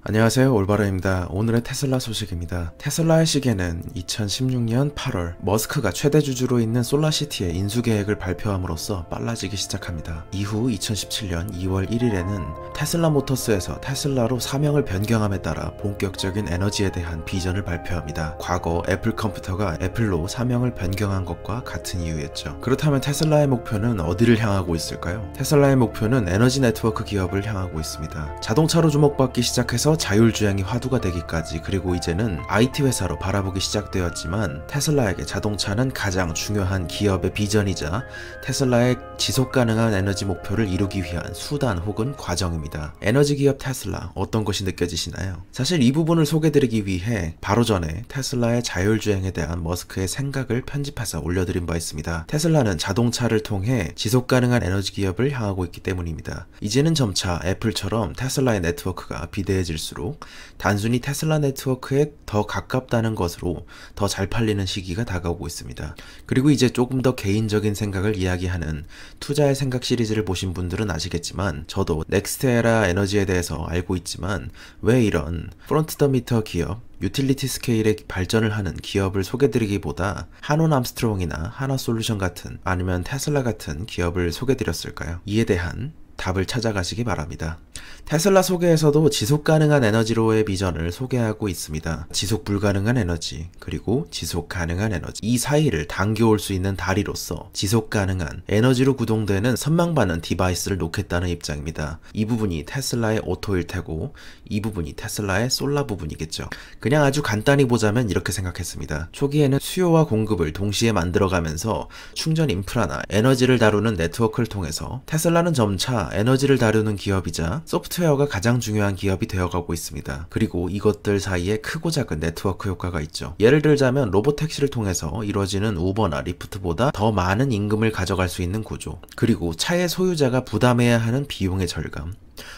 안녕하세요, 올바르입니다. 오늘의 테슬라 소식입니다. 테슬라의 시계는 2016년 8월 머스크가 최대 주주로 있는 솔라시티의 인수 계획을 발표함으로써 빨라지기 시작합니다. 이후 2017년 2월 1일에는 테슬라 모터스에서 테슬라로 사명을 변경함에 따라 본격적인 에너지에 대한 비전을 발표합니다. 과거 애플 컴퓨터가 애플로 사명을 변경한 것과 같은 이유였죠. 그렇다면 테슬라의 목표는 어디를 향하고 있을까요? 테슬라의 목표는 에너지 네트워크 기업을 향하고 있습니다. 자동차로 주목받기 시작해서 자율주행이 화두가 되기까지, 그리고 이제는 IT 회사로 바라보기 시작되었지만 테슬라에게 자동차는 가장 중요한 기업의 비전이자 테슬라의 지속가능한 에너지 목표를 이루기 위한 수단 혹은 과정입니다. 에너지 기업 테슬라, 어떤 것이 느껴지시나요? 사실 이 부분을 소개드리기 위해 바로 전에 테슬라의 자율주행에 대한 머스크의 생각을 편집해서 올려드린 바 있습니다. 테슬라는 자동차를 통해 지속가능한 에너지 기업을 향하고 있기 때문입니다. 이제는 점차 애플처럼 테슬라의 네트워크가 비대해질수록 단순히 테슬라 네트워크에 더 가깝다는 것으로 더 잘 팔리는 시기가 다가오고 있습니다. 그리고 이제 조금 더 개인적인 생각을 이야기하는 투자의 생각 시리즈를 보신 분들은 아시겠지만, 저도 넥스트에라 에너지에 대해서 알고 있지만 왜 이런 프론트 더 미터 기업, 유틸리티 스케일의 발전을 하는 기업을 소개드리기보다 한온 암스트롱이나 하나솔루션 같은, 아니면 테슬라 같은 기업을 소개드렸을까요? 이에 대한 답을 찾아가시기 바랍니다. 테슬라 소개에서도 지속가능한 에너지로의 비전을 소개하고 있습니다. 지속 불가능한 에너지, 그리고 지속 가능한 에너지, 이 사이를 당겨올 수 있는 다리로서 지속 가능한 에너지로 구동되는 선망받는 디바이스를 놓겠다는 입장입니다. 이 부분이 테슬라의 오토일 테고, 이 부분이 테슬라의 솔라 부분이겠죠. 그냥 아주 간단히 보자면 이렇게 생각했습니다. 초기에는 수요와 공급을 동시에 만들어가면서 충전 인프라나 에너지를 다루는 네트워크를 통해서 테슬라는 점차 에너지를 다루는 기업이자 소프트웨어가 가장 중요한 기업이 되어가고 있습니다. 그리고 이것들 사이에 크고 작은 네트워크 효과가 있죠. 예를 들자면 로보택시를 통해서 이루어지는 우버나 리프트보다 더 많은 임금을 가져갈 수 있는 구조, 그리고 차의 소유자가 부담해야 하는 비용의 절감,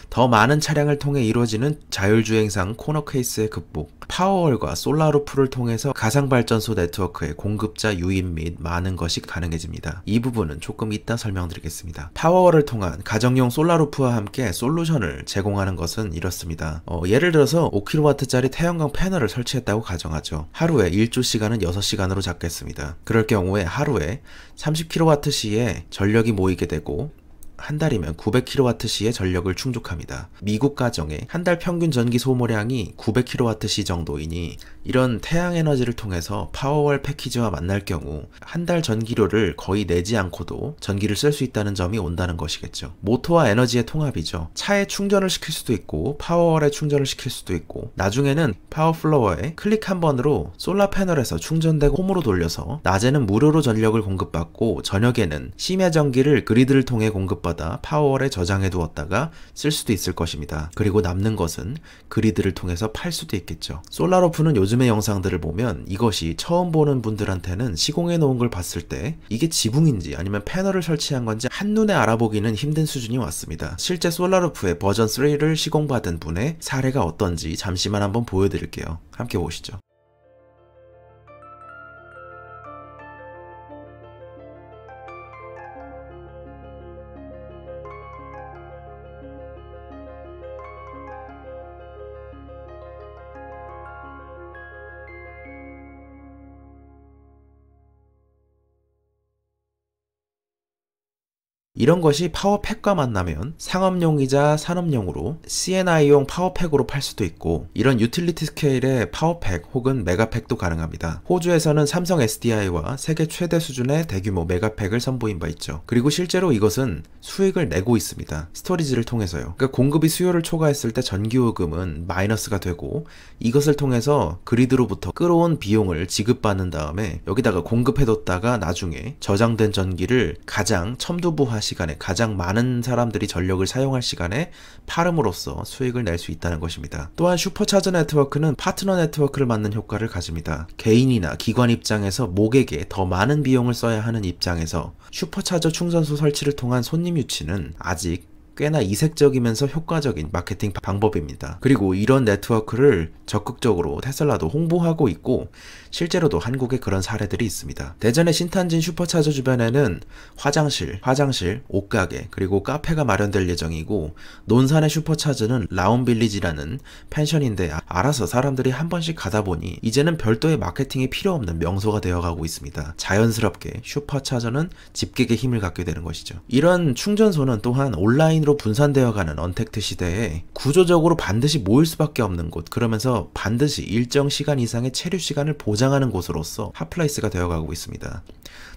더 많은 차량을 통해 이루어지는 자율주행상 코너 케이스의 극복, 파워월과 솔라루프를 통해서 가상발전소 네트워크의 공급자 유입 및 많은 것이 가능해집니다. 이 부분은 조금 이따 설명드리겠습니다. 파워월을 통한 가정용 솔라루프와 함께 솔루션을 제공하는 것은 이렇습니다. 예를 들어서 5kW짜리 태양광 패널을 설치했다고 가정하죠. 하루에 일조 시간은 6시간으로 잡겠습니다. 그럴 경우에 하루에 30kWh의 전력이 모이게 되고, 한 달이면 900kWh의 전력을 충족합니다. 미국 가정의 한 달 평균 전기 소모량이 900kWh 정도이니, 이런 태양 에너지를 통해서 파워월 패키지와 만날 경우 한 달 전기료를 거의 내지 않고도 전기를 쓸 수 있다는 점이 온다는 것이겠죠. 모터와 에너지의 통합이죠. 차에 충전을 시킬 수도 있고 파워월에 충전을 시킬 수도 있고, 나중에는 파워플로어에 클릭 한 번으로 솔라 패널에서 충전되고 홈으로 돌려서 낮에는 무료로 전력을 공급받고 저녁에는 심야 전기를 그리드를 통해 공급받아 파워월에 저장해 두었다가 쓸 수도 있을 것입니다. 그리고 남는 것은 그리드를 통해서 팔 수도 있겠죠. 솔라루프는 요즘의 영상들을 보면 이것이 처음 보는 분들한테는 시공해 놓은 걸 봤을 때 이게 지붕인지 아니면 패널을 설치한 건지 한눈에 알아보기는 힘든 수준이 왔습니다. 실제 솔라루프의 버전 3를 시공받은 분의 사례가 어떤지 잠시만 한번 보여드릴게요. 함께 보시죠. 이런 것이 파워팩과 만나면 상업용이자 산업용으로 C&I용 파워팩으로 팔 수도 있고, 이런 유틸리티 스케일의 파워팩 혹은 메가팩도 가능합니다. 호주에서는 삼성 SDI와 세계 최대 수준의 대규모 메가팩을 선보인 바 있죠. 그리고 실제로 이것은 수익을 내고 있습니다. 스토리지를 통해서요. 그러니까 공급이 수요를 초과했을 때 전기요금은 마이너스가 되고, 이것을 통해서 그리드로부터 끌어온 비용을 지급받는 다음에 여기다가 공급해뒀다가 나중에 저장된 전기를 가장 첨두부하 시간에, 가장 많은 사람들이 전력을 사용할 시간에 팔음으로써 수익을 낼 수 있다는 것입니다. 또한 슈퍼차저 네트워크는 파트너 네트워크를 맡는 효과를 가집니다. 개인이나 기관 입장에서 모객에 더 많은 비용을 써야 하는 입장에서 슈퍼차저 충전소 설치를 통한 손님 유치는 아직 꽤나 이색적이면서 효과적인 마케팅 방법입니다. 그리고 이런 네트워크를 적극적으로 테슬라도 홍보하고 있고 실제로도 한국에 그런 사례들이 있습니다. 대전의 신탄진 슈퍼차저 주변에는 화장실, 옷가게, 그리고 카페가 마련될 예정이고 논산의 슈퍼차저는 라운빌리지라는 펜션인데 알아서 사람들이 한 번씩 가다 보니 이제는 별도의 마케팅이 필요 없는 명소가 되어가고 있습니다. 자연스럽게 슈퍼차저는 집객의 힘을 갖게 되는 것이죠. 이런 충전소는 또한 온라인으로 분산되어가는 언택트 시대에 구조적으로 반드시 모일 수밖에 없는 곳, 그러면서 반드시 일정 시간 이상의 체류 시간을 보장하는 곳으로서 핫플레이스가 되어가고 있습니다.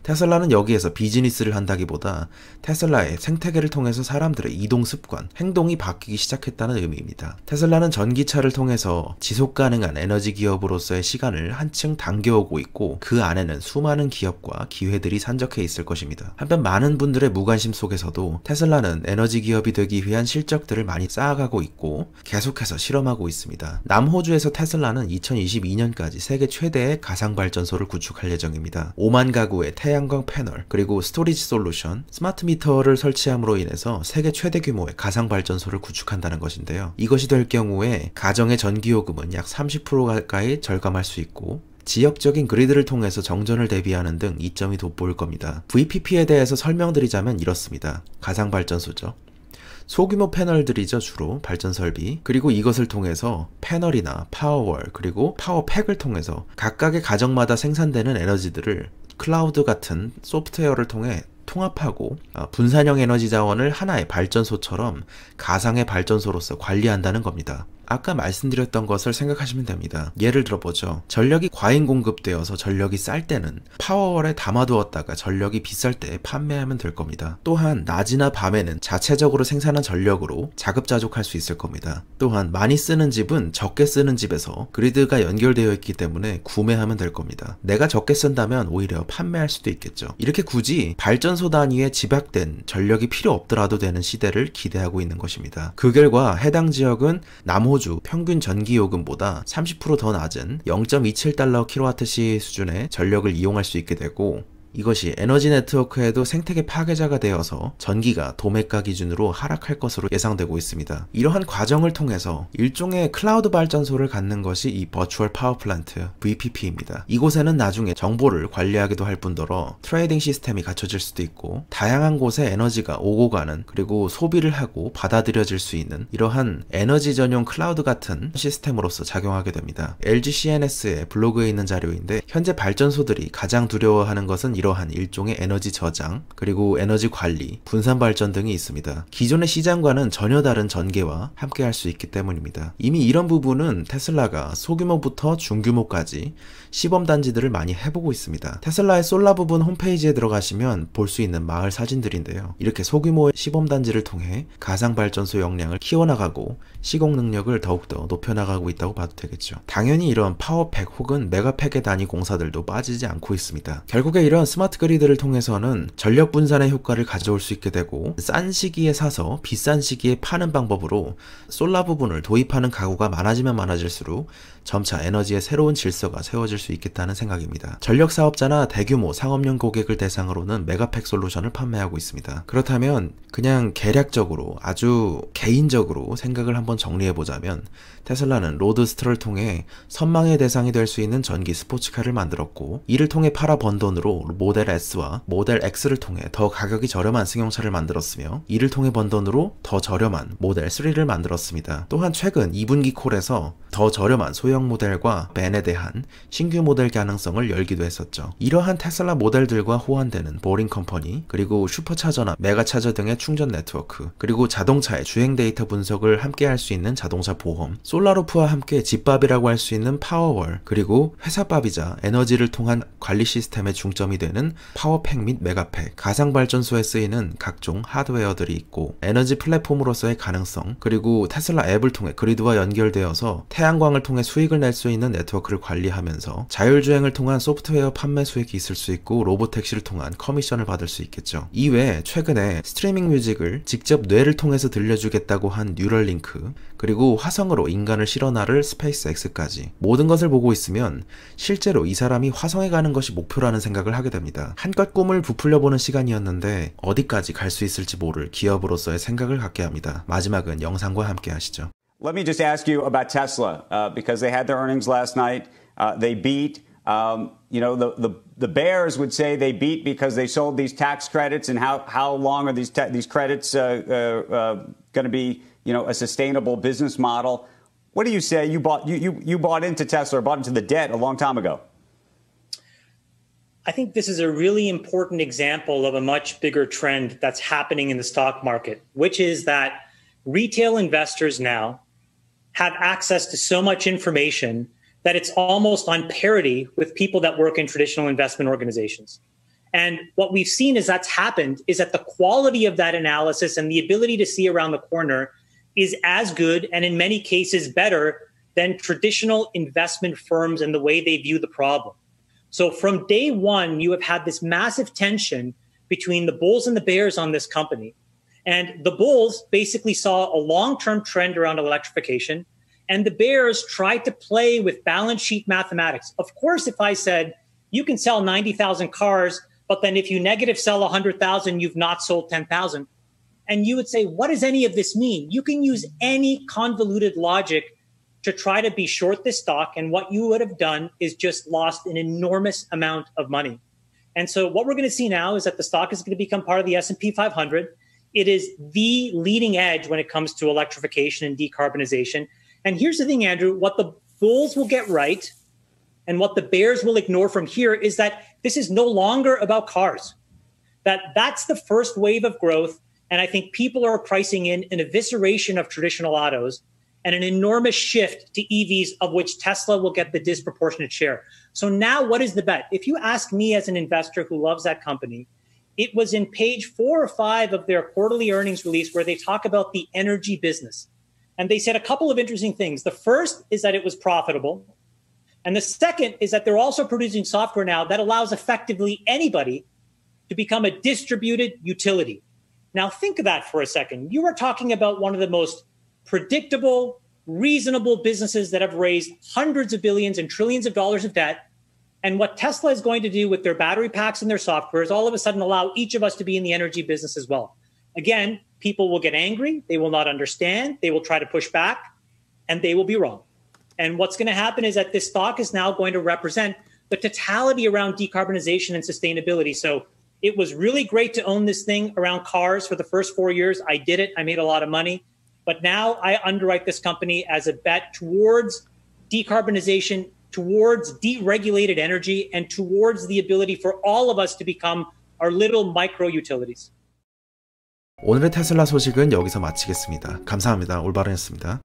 테슬라는 여기에서 비즈니스를 한다기보다 테슬라의 생태계를 통해서 사람들의 이동 습관, 행동이 바뀌기 시작했다는 의미입니다. 테슬라는 전기차를 통해서 지속 가능한 에너지 기업으로서의 시간을 한층 당겨오고 있고 그 안에는 수많은 기업과 기회들이 산적해 있을 것입니다. 한편 많은 분들의 무관심 속에서도 테슬라는 에너지 기업이 되기 위한 실적들을 많이 쌓아가고 있고 계속해서 실험하고 있습니다. 남호주에서 테슬라는 2022년까지 세계 최대의 가상발전소를 구축할 예정입니다. 5만 가구의 태양광 패널, 그리고 스토리지 솔루션, 스마트 미터를 설치함으로 인해서 세계 최대 규모의 가상발전소를 구축한다는 것인데요. 이것이 될 경우에 가정의 전기요금은 약 30% 가까이 절감할 수 있고 지역적인 그리드를 통해서 정전을 대비하는 등 이점이 돋보일 겁니다. VPP에 대해서 설명드리자면 이렇습니다. 가상발전소죠. 소규모 패널들이죠. 주로 발전 설비, 그리고 이것을 통해서 패널이나 파워월, 그리고 파워팩을 통해서 각각의 가정마다 생산되는 에너지들을 클라우드 같은 소프트웨어를 통해 통합하고 분산형 에너지 자원을 하나의 발전소처럼 가상의 발전소로서 관리한다는 겁니다. 아까 말씀드렸던 것을 생각하시면 됩니다. 예를 들어보죠. 전력이 과잉 공급되어서 전력이 쌀 때는 파워월에 담아두었다가 전력이 비쌀 때 판매하면 될 겁니다. 또한 낮이나 밤에는 자체적으로 생산한 전력으로 자급자족할 수 있을 겁니다. 또한 많이 쓰는 집은 적게 쓰는 집에서 그리드가 연결되어 있기 때문에 구매하면 될 겁니다. 내가 적게 쓴다면 오히려 판매할 수도 있겠죠. 이렇게 굳이 발전소 단위에 집약된 전력이 필요 없더라도 되는 시대를 기대하고 있는 것입니다. 그 결과 해당 지역은 남호주 평균 전기요금보다 30% 더 낮은 0.27달러 kWh 수준의 전력을 이용할 수 있게 되고 이것이 에너지 네트워크에도 생태계 파괴자가 되어서 전기가 도매가 기준으로 하락할 것으로 예상되고 있습니다. 이러한 과정을 통해서 일종의 클라우드 발전소를 갖는 것이 이 버추얼 파워 플랜트 VPP입니다. 이곳에는 나중에 정보를 관리하기도 할 뿐더러 트레이딩 시스템이 갖춰질 수도 있고 다양한 곳에 에너지가 오고 가는, 그리고 소비를 하고 받아들여질 수 있는 이러한 에너지 전용 클라우드 같은 시스템으로서 작용하게 됩니다. LG CNS의 블로그에 있는 자료인데 현재 발전소들이 가장 두려워하는 것은 이러한 일종의 에너지 저장, 그리고 에너지 관리, 분산 발전 등이 있습니다. 기존의 시장과는 전혀 다른 전개와 함께 할 수 있기 때문입니다. 이미 이런 부분은 테슬라가 소규모부터 중규모까지 시범 단지들을 많이 해보고 있습니다. 테슬라의 솔라 부분 홈페이지에 들어가시면 볼 수 있는 마을 사진들인데요. 이렇게 소규모의 시범 단지를 통해 가상 발전소 역량을 키워나가고 시공 능력을 더욱더 높여나가고 있다고 봐도 되겠죠. 당연히 이런 파워팩 혹은 메가팩의 단위 공사들도 빠지지 않고 있습니다. 결국에 이런 스마트 그리드를 통해서는 전력 분산의 효과를 가져올 수 있게 되고 싼 시기에 사서 비싼 시기에 파는 방법으로 솔라 부분을 도입하는 가구가 많아지면 많아질수록 점차 에너지의 새로운 질서가 세워질 수 있겠다는 생각입니다. 전력 사업자나 대규모 상업용 고객을 대상으로는 메가팩 솔루션을 판매하고 있습니다. 그렇다면 그냥 개략적으로 아주 개인적으로 생각을 한번 정리해보자면 테슬라는 로드스터를 통해 선망의 대상이 될 수 있는 전기 스포츠카를 만들었고 이를 통해 팔아 번 돈으로 모델 S와 모델 X를 통해 더 가격이 저렴한 승용차를 만들었으며 이를 통해 번 돈으로 더 저렴한 모델 3를 만들었습니다. 또한 최근 2분기 콜에서 더 저렴한 소형 모델과 벤에 대한 신규 모델 가능성을 열기도 했었죠. 이러한 테슬라 모델들과 호환되는 보링 컴퍼니, 그리고 슈퍼차저나 메가차저 등의 충전 네트워크, 그리고 자동차의 주행 데이터 분석을 함께 할 수 있는 자동차 보험, 솔라루프와 함께 집밥이라고 할 수 있는 파워월, 그리고 회사밥이자 에너지를 통한 관리 시스템의 중점이 되는 파워팩 및 메가팩, 가상발전소에 쓰이는 각종 하드웨어들이 있고 에너지 플랫폼으로서의 가능성, 그리고 테슬라 앱을 통해 그리드와 연결되어서 태양광을 통해 수익을 낼 수 있는 네트워크를 관리하면서 자율주행을 통한 소프트웨어 판매 수익이 있을 수 있고 로보택시를 통한 커미션을 받을 수 있겠죠. 이외에 최근에 스트리밍 뮤직을 직접 뇌를 통해서 들려주겠다고 한 뉴럴링크, 머스크, 그리고 화성으로 인간을 실어 나를 스페이스 X까지 모든 것을 보고 있으면 실제로 이 사람이 화성에 가는 것이 목표라는 생각을 하게 됩니다. 한껏 꿈을 부풀려보는 시간이었는데 어디까지 갈 수 있을지 모를 기업으로서의 생각을 갖게 합니다. 마지막은 영상과 함께 하시죠. Let me just ask you about Tesla, because they had their earnings last night. They beat. You know, the bears would say they beat because they sold these tax credits, and how long are these credits going to be, you know, a sustainable business model? What do you say? You bought into Tesla, or bought into the debt a long time ago. I think this is a really important example of a much bigger trend that's happening in the stock market, which is that retail investors now have access to so much information that it's almost on parity with people that work in traditional investment organizations. And what we've seen is that's happened is that the quality of that analysis and the ability to see around the corner is as good, and in many cases better, than traditional investment firms and the way they view the problem. So from day one, you have had this massive tension between the bulls and the bears on this company. And the bulls basically saw a long-term trend around electrification, and the bears tried to play with balance sheet mathematics. Of course, if I said, you can sell 90,000 cars, but then if you negative sell 100,000, you've not sold 10,000. And you would say, what does any of this mean? You can use any convoluted logic to try to be short this stock, and what you would have done is just lost an enormous amount of money. And so what we're going to see now is that the stock is going to become part of the S&P 500. It is the leading edge when it comes to electrification and decarbonization. And here's the thing, Andrew, what the bulls will get right and what the bears will ignore from here is that this is no longer about cars. That's the first wave of growth. And I think people are pricing in an evisceration of traditional autos and an enormous shift to EVs, of which Tesla will get the disproportionate share. So now what is the bet? If you ask me as an investor who loves that company, it was in page 4 or 5 of their quarterly earnings release where they talk about the energy business. And they said a couple of interesting things. The first is that it was profitable. And the second is that they're also producing software now that allows effectively anybody to become a distributed utility. Now think of that for a second. You are talking about one of the most predictable, reasonable businesses that have raised hundreds of billions and trillions of dollars of debt. And what Tesla is going to do with their battery packs and their software is all of a sudden allow each of us to be in the energy business as well. Again, people will get angry. They will not understand. They will try to push back, and they will be wrong. And what's going to happen is that this stock is now going to represent the totality around decarbonization and sustainability. So it was really great to own this thing around cars for the first 4 years. I did it. I made a lot of money. But now I underwrite this company as a bet towards decarbonization, towards deregulated energy, and towards the ability for all of us to become our little micro utilities. 오늘의 테슬라 소식은 여기서 마치겠습니다. 감사합니다. 올바른했습니다.